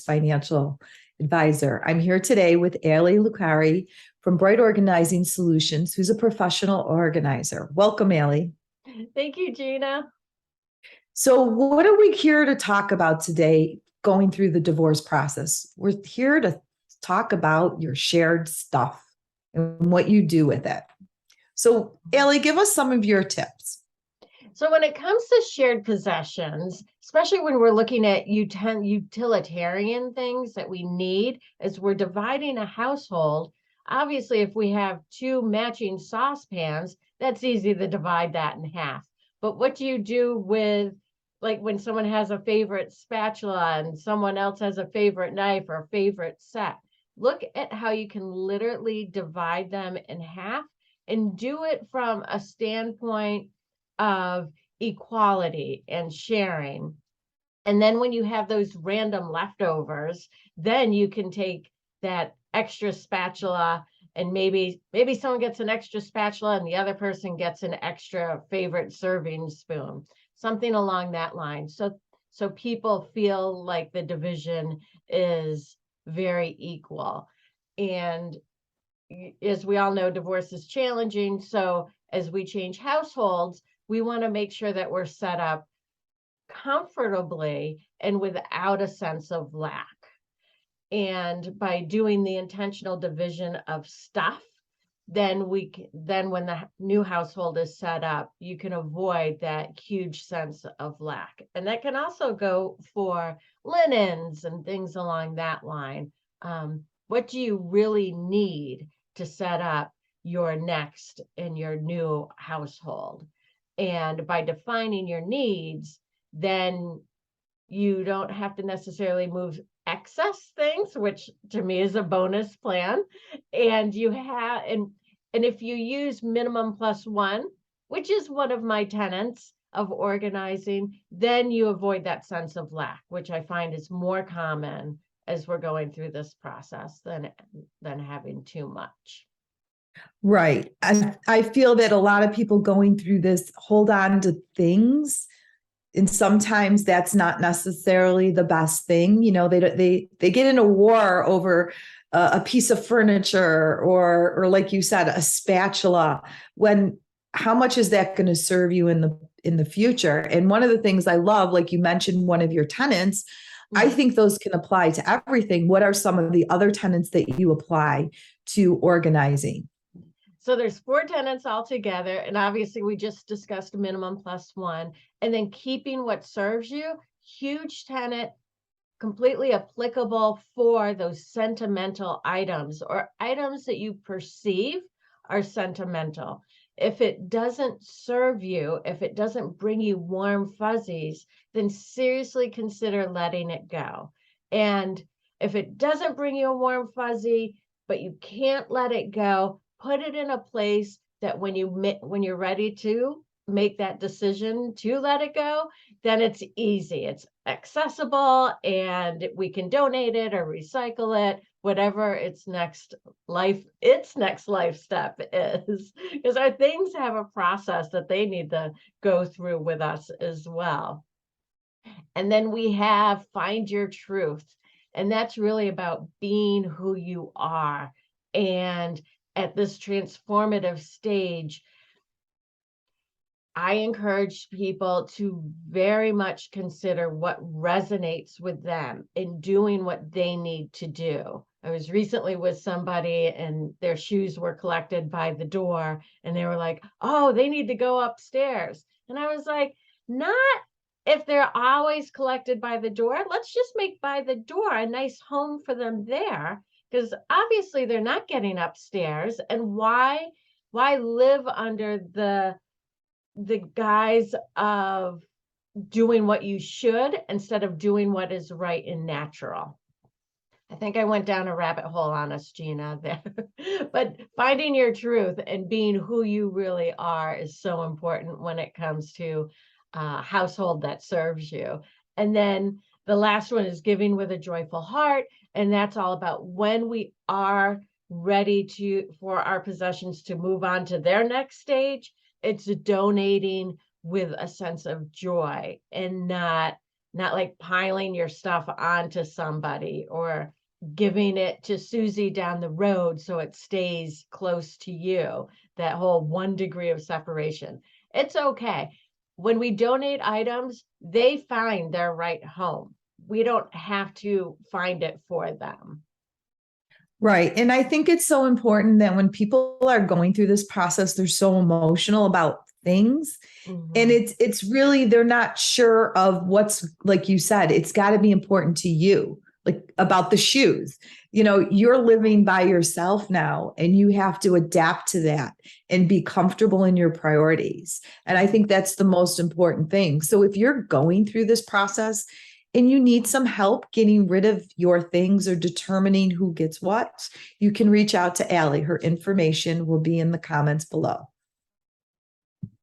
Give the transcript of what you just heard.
financial advisor. I'm here today with Aly Luccari from Bright Organizing Solutions, who's a professional organizer. Welcome, Aly. Thank you, Gina. So what are we here to talk about today going through the divorce process? We're here to talk about your shared stuff and what you do with it. So Aly, give us some of your tips. So when it comes to shared possessions, especially when we're looking at utilitarian things that we need as we're dividing a household, obviously if we have two matching saucepans, that's easy to divide that in half. But what do you do with, like, when someone has a favorite spatula and someone else has a favorite knife or a favorite set? Look at how you can literally divide them in half and do it from a standpoint of equality and sharing. And then when you have those random leftovers, then you can take that extra spatula and maybe someone gets an extra spatula and the other person gets an extra favorite serving spoon, something along that line. So people feel like the division is very equal. And as we all know, divorce is challenging. So as we change households, we want to make sure that we're set up comfortably and without a sense of lack. And by doing the intentional division of stuff, then when the new household is set up, you can avoid that huge sense of lack. And that can also go for linens and things along that line. What do you really need to set up your next and your new household? And by defining your needs, then you don't have to necessarily move excess things, which to me is a bonus plan. And you have, and if you use minimum plus one, which is one of my tenets of organizing, then you avoid that sense of lack, which I find is more common as we're going through this process than having too much. Right. I feel that a lot of people going through this hold on to things, and sometimes that's not necessarily the best thing. You know, they get in a war over a piece of furniture or like you said, a spatula. When how much is that going to serve you in the future? And one of the things I love, like you mentioned, one of your tenants, I think those can apply to everything. What are some of the other tenets that you apply to organizing? So there's 4 tenants altogether, and obviously we just discussed minimum plus one, and then keeping what serves you, huge tenet, completely applicable for those sentimental items or items that you perceive are sentimental. If it doesn't serve you, if it doesn't bring you warm fuzzies, then seriously consider letting it go. And if it doesn't bring you a warm fuzzy, but you can't let it go, put it in a place that when you're ready to make that decision to let it go, then it's easy, it's accessible, and we can donate it or recycle it, whatever its next life step is, because our things have a process that they need to go through with us as well. And then we have find your truth, and that's really about being who you are. And at this transformative stage, I encourage people to very much consider what resonates with them in doing what they need to do. I was recently with somebody and their shoes were collected by the door, and they were like, oh, they need to go upstairs. And I was like, not if they're always collected by the door. Let's just make by the door a nice home for them there, because obviously they're not getting upstairs. And why live under the guise of doing what you should instead of doing what is right and natural? I think I went down a rabbit hole on us, Gina, there. But finding your truth and being who you really are is so important when it comes to a household that serves you. And then the last one is giving with a joyful heart. And that's all about when we are ready for our possessions to move on to their next stage, it's donating with a sense of joy and not not like piling your stuff onto somebody or giving it to Susie down the road so it stays close to you, that whole 1 degree of separation. It's okay. When we donate items, they find their right home. We don't have to find it for them. Right. And I think it's so important that when people are going through this process, they're so emotional about things. And Mhm. it's really, they're not sure of what's, like you said, it's got to be important to you, like about the shoes. You know, you're living by yourself now and you have to adapt to that and be comfortable in your priorities. And I think that's the most important thing. So if you're going through this process and you need some help getting rid of your things or determining who gets what, you can reach out to Aly. Her information will be in the comments below.